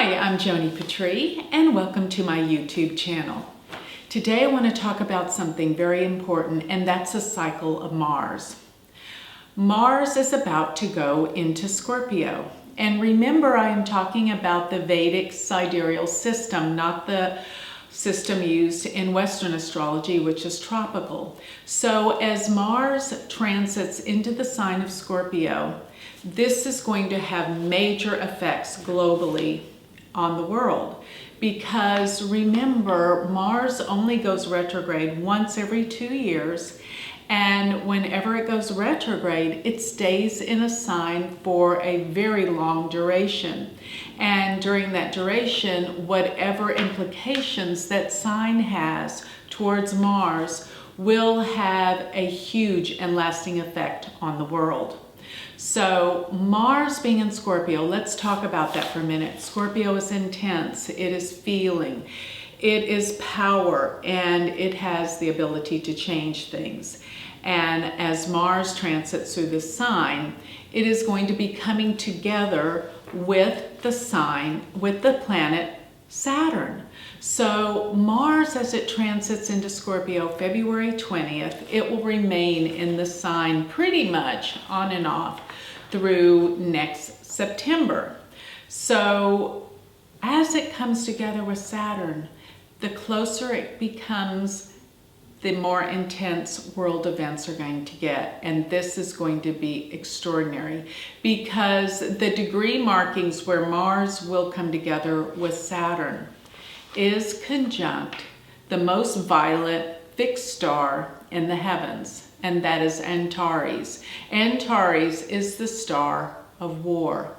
Hi, I'm Joni Patry, and welcome to my YouTube channel. Today I want to talk about something very important, and that's the cycle of Mars. Mars is about to go into Scorpio. And remember, I am talking about the Vedic sidereal system, not the system used in Western astrology, which is tropical. So as Mars transits into the sign of Scorpio, this is going to have major effects globally on the world. Because remember, Mars only goes retrograde once every 2 years. And whenever it goes retrograde, it stays in a sign for a very long duration. And during that duration, whatever implications that sign has towards Mars will have a huge and lasting effect on the world. So Mars being in Scorpio, let's talk about that for a minute. Scorpio is intense, it is feeling, it is power, and it has the ability to change things. And as Mars transits through the sign, it is going to be coming together with the sign, with the planet Saturn. So Mars, as it transits into Scorpio February 20th, it will remain in the sign pretty much on and off through next September. So as it comes together with Saturn, the closer it becomes, the more intense world events are going to get. And this is going to be extraordinary because the degree markings where Mars will come together with Saturn is conjunct the most violent fixed star in the heavens, and that is Antares. Antares is the star of war.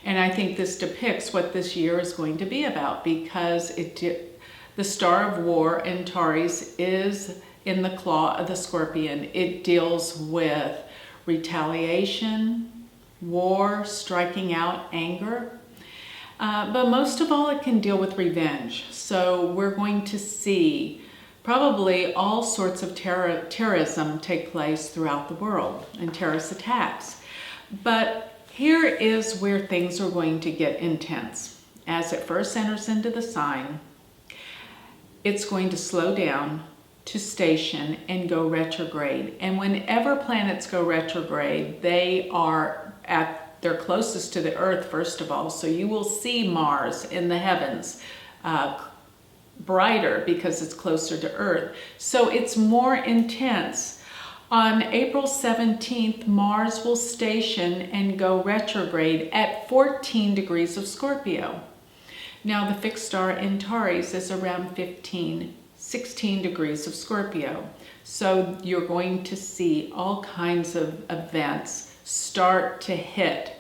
And I think this depicts what this year is going to be about, because the star of war, Antares, is in the claw of the scorpion. It deals with retaliation, war, striking out, anger. But most of all, it can deal with revenge. So we're going to see probably all sorts of terrorism take place throughout the world and terrorist attacks. But here is where things are going to get intense. As it first enters into the sign, it's going to slow down to station and go retrograde. And whenever planets go retrograde, they are they're closest to the Earth, first of all. So you will see Mars in the heavens brighter because it's closer to Earth. So it's more intense. On April 17th, Mars will station and go retrograde at 14 degrees of Scorpio. Now the fixed star Antares is around 16 degrees of Scorpio. So you're going to see all kinds of events start to hit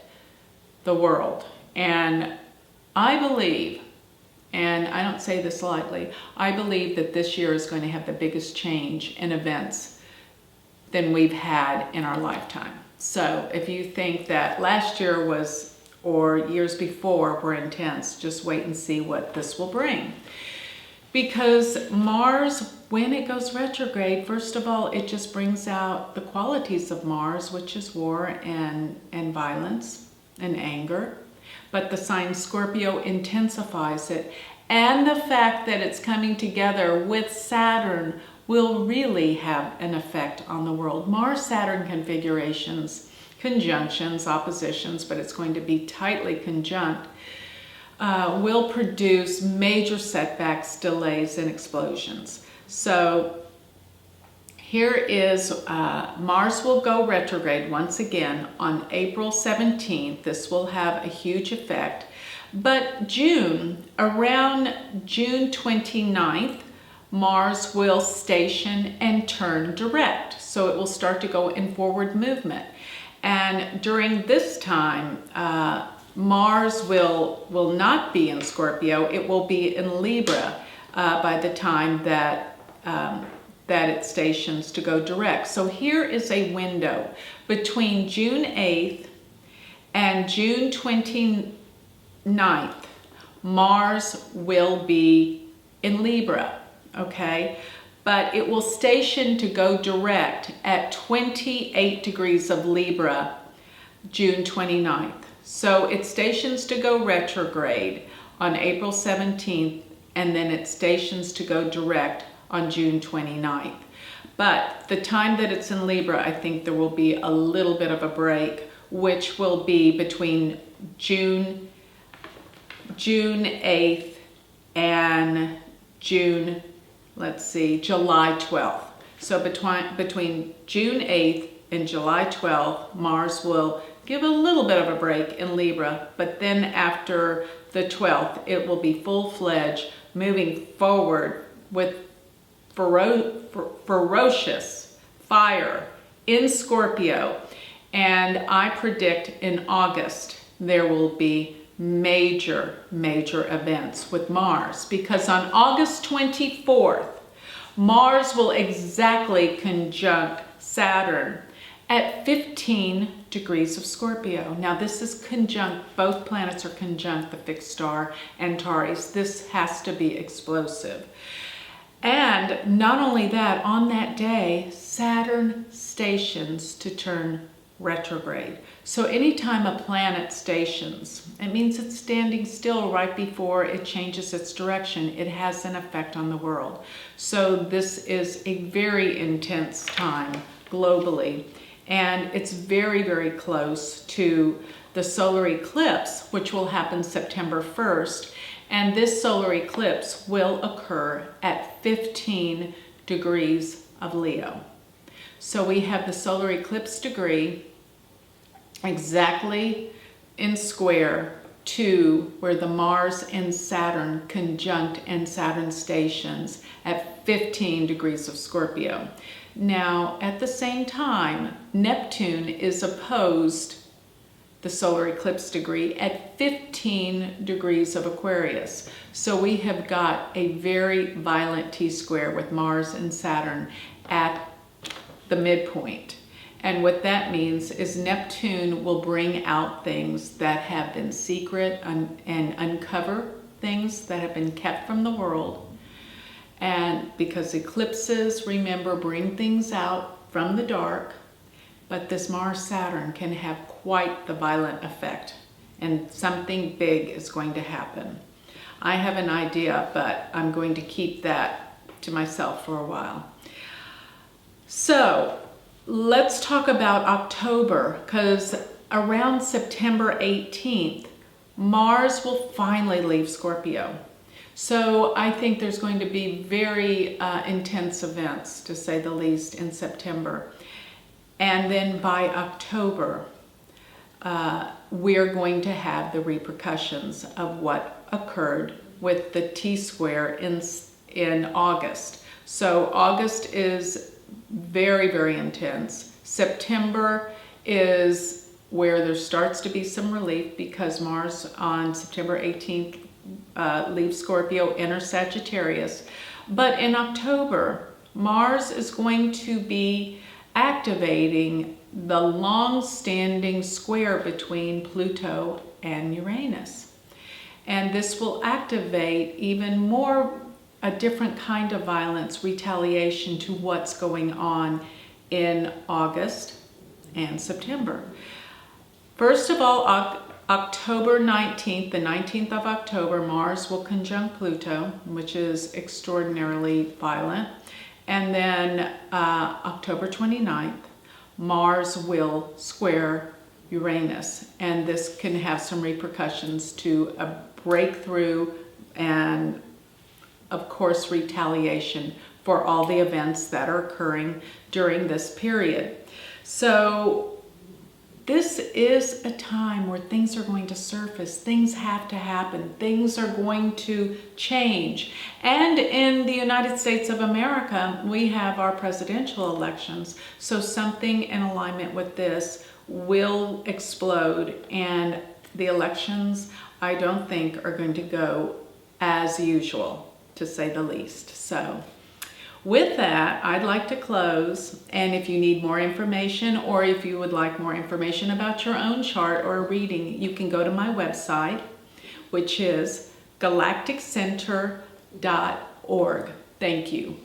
the world. And I believe, and I don't say this lightly, I believe that this year is going to have the biggest change in events than we've had in our lifetime. So if you think that last year was, or years before were intense, just wait and see what this will bring. Because Mars, when it goes retrograde, first of all, it just brings out the qualities of Mars, which is war and violence and anger. But the sign Scorpio intensifies it. And the fact that it's coming together with Saturn will really have an effect on the world. Mars-Saturn configurations, conjunctions, oppositions, but it's going to be tightly conjunct, will produce major setbacks, delays, and explosions. So here is Mars will go retrograde once again on April 17th. This will have a huge effect. But around June 29th, Mars will station and turn direct. So it will start to go in forward movement. And during this time, Mars will not be in Scorpio. It will be in Libra by the time that it stations to go direct. So here is a window between June 8th and June 29th. Mars will be in Libra, okay? But it will station to go direct at 28 degrees of Libra, June 29th. So it stations to go retrograde on April 17th, and then it stations to go direct on June 29th. But the time that it's in Libra, I think there will be a little bit of a break, which will be between June 8th and July 12th. So between June 8th and July 12th, Mars will give a little bit of a break in Libra, but then after the 12th, it will be full-fledged, moving forward with ferocious fire in Scorpio. And I predict in August there will be major events with Mars, because on August 24th, Mars will exactly conjunct Saturn at 15 degrees of Scorpio. Now this is conjunct, both planets are conjunct the fixed star Antares. This has to be explosive. And not only that, on that day, Saturn stations to turn retrograde. So anytime a planet stations, it means it's standing still right before it changes its direction. It has an effect on the world. So this is a very intense time globally, and it's very close to the solar eclipse, which will happen September 1st. And this solar eclipse will occur at 15 degrees of Leo. So we have the solar eclipse degree exactly in square to where the Mars and Saturn conjunct and Saturn stations at 15 degrees of Scorpio. Now, at the same time, Neptune is opposed the solar eclipse degree at 15 degrees of Aquarius. So we have got a very violent T-square with Mars and Saturn at the midpoint. And what that means is Neptune will bring out things that have been secret and uncover things that have been kept from the world. And because eclipses, remember, bring things out from the dark, but this Mars-Saturn can have quite the violent effect, and something big is going to happen. I have an idea, but I'm going to keep that to myself for a while. So let's talk about October, because around September 18th, Mars will finally leave Scorpio. So I think there's going to be very intense events, to say the least, in September. And then by October, we're going to have the repercussions of what occurred with the T-square in August. So August is very intense. September is where there starts to be some relief, because Mars on September 18th leaves Scorpio, enters Sagittarius. But in October, Mars is going to be activating the long-standing square between Pluto and Uranus. And this will activate even more a different kind of violence, retaliation to what's going on in August and September. First of all, October 19th, the 19th of October, Mars will conjunct Pluto, which is extraordinarily violent. And then October 29th, Mars will square Uranus. And this can have some repercussions to a breakthrough and, of course, retaliation for all the events that are occurring during this period. So this is a time where things are going to surface, things have to happen, things are going to change. And in the United States of America, we have our presidential elections, so something in alignment with this will explode, and the elections, I don't think, are going to go as usual, to say the least. So with that, I'd like to close, and if you need more information, or if you would like more information about your own chart or a reading, you can go to my website, which is galacticcenter.org. Thank you.